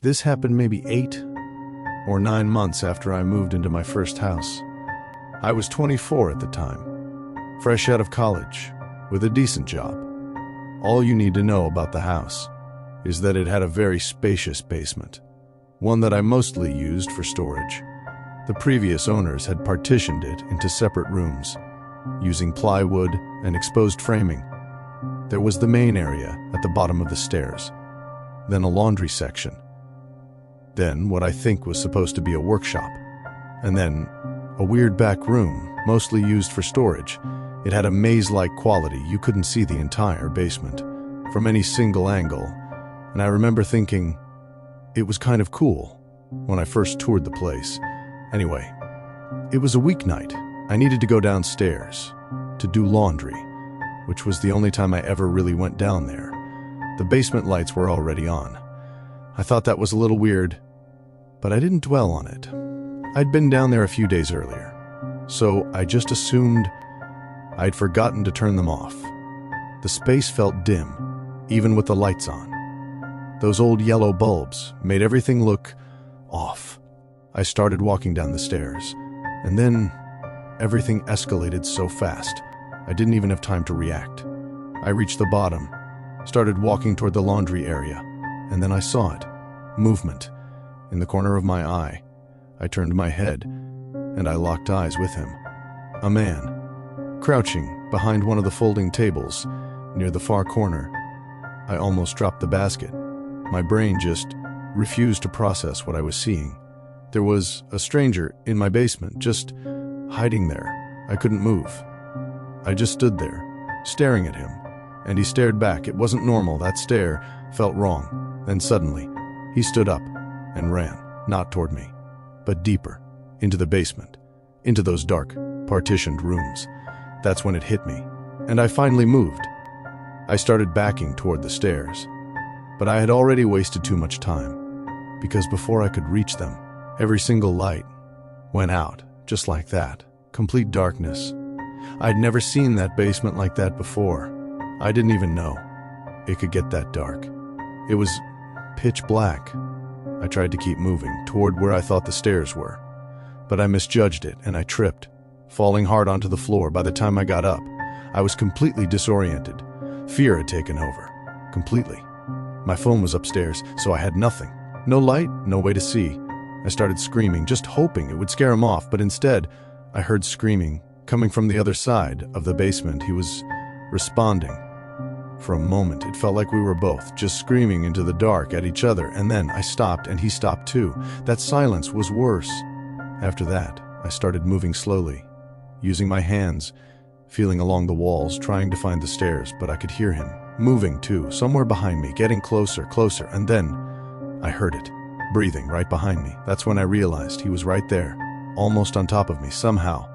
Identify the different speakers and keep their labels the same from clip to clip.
Speaker 1: This happened maybe 8 or 9 months after I moved into my first house. I was 24 at the time, fresh out of college, with a decent job. All you need to know about the house is that it had a very spacious basement, one that I mostly used for storage. The previous owners had partitioned it into separate rooms, using plywood and exposed framing. There was the main area at the bottom of the stairs, then a laundry section, then what I think was supposed to be a workshop, and then a weird back room, mostly used for storage. It had a maze-like quality. You couldn't see the entire basement from any single angle, and I remember thinking it was kind of cool when I first toured the place. Anyway, it was a weeknight. I needed to go downstairs to do laundry, which was the only time I ever really went down there. The basement lights were already on. I thought that was a little weird, but I didn't dwell on it. I'd been down there a few days earlier, so I just assumed I'd forgotten to turn them off. The space felt dim, even with the lights on. Those old yellow bulbs made everything look off. I started walking down the stairs, and then everything escalated so fast, I didn't even have time to react. I reached the bottom, started walking toward the laundry area, and then I saw it. Movement. In the corner of my eye, I turned my head, and I locked eyes with him. A man, crouching behind one of the folding tables near the far corner. I almost dropped the basket. My brain just refused to process what I was seeing. There was a stranger in my basement, just hiding there. I couldn't move. I just stood there, staring at him, and he stared back. It wasn't normal. That stare felt wrong. Then suddenly, he stood up and ran, not toward me, but deeper, into the basement, into those dark, partitioned rooms. That's when it hit me, and I finally moved. I started backing toward the stairs, but I had already wasted too much time, because before I could reach them, every single light went out, just like that. Complete darkness. I'd never seen that basement like that before. I didn't even know it could get that dark. It was pitch black. I tried to keep moving toward where I thought the stairs were, but I misjudged it and I tripped, falling hard onto the floor. By the time I got up, I was completely disoriented. Fear had taken over, completely. My phone was upstairs, so I had nothing. No light, no way to see. I started screaming, just hoping it would scare him off, but instead, I heard screaming coming from the other side of the basement. He was responding. For a moment, it felt like we were both just screaming into the dark at each other, and then I stopped and he stopped too. That silence was worse. After that, I started moving slowly, using my hands, feeling along the walls, trying to find the stairs, but I could hear him moving too, somewhere behind me, getting closer, and then I heard it, breathing right behind me. That's when I realized he was right there, almost on top of me. Somehow,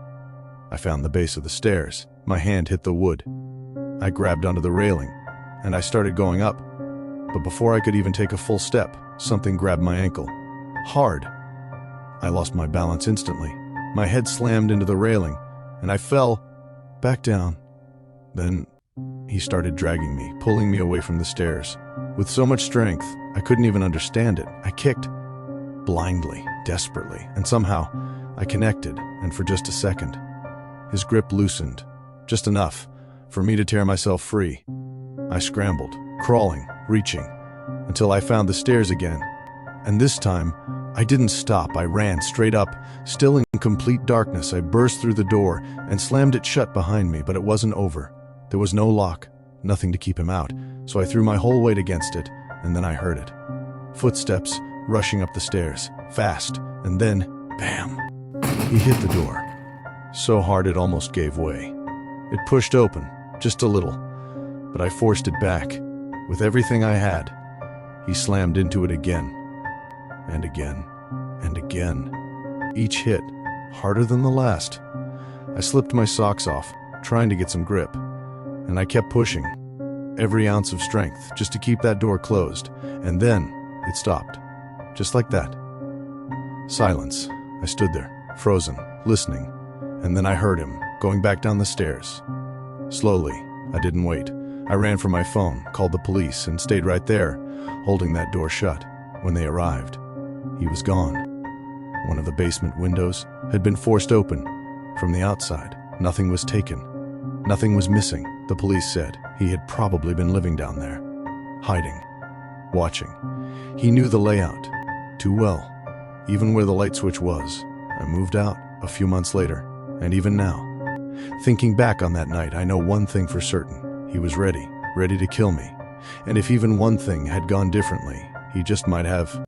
Speaker 1: I found the base of the stairs. My hand hit the wood. I grabbed onto the railing, and I started going up. But before I could even take a full step, something grabbed my ankle. Hard. I lost my balance instantly. My head slammed into the railing, and I fell back down. Then he started dragging me, pulling me away from the stairs. With so much strength, I couldn't even understand it. I kicked, blindly, desperately, and somehow I connected, and for just a second, his grip loosened, just enough for me to tear myself free. I scrambled, crawling, reaching, until I found the stairs again. And this time, I didn't stop. I ran straight up. Still in complete darkness, I burst through the door and slammed it shut behind me, but it wasn't over. There was no lock, nothing to keep him out, so I threw my whole weight against it, and then I heard it. Footsteps rushing up the stairs, fast, and then, bam! He hit the door, so hard it almost gave way. It pushed open, just a little, but I forced it back. With everything I had, he slammed into it again, and again, and again. Each hit harder than the last. I slipped my socks off, trying to get some grip, and I kept pushing, every ounce of strength, just to keep that door closed. And then it stopped, just like that. Silence. I stood there, frozen, listening, and then I heard him going back down the stairs. Slowly. I didn't wait. I ran for my phone, called the police, and stayed right there, holding that door shut. When they arrived, he was gone. One of the basement windows had been forced open. From the outside, nothing was taken. Nothing was missing, the police said. He had probably been living down there, hiding, watching. He knew the layout too well, even where the light switch was. I moved out a few months later, and even now, thinking back on that night, I know one thing for certain. He was ready to kill me. And if even one thing had gone differently, he just might have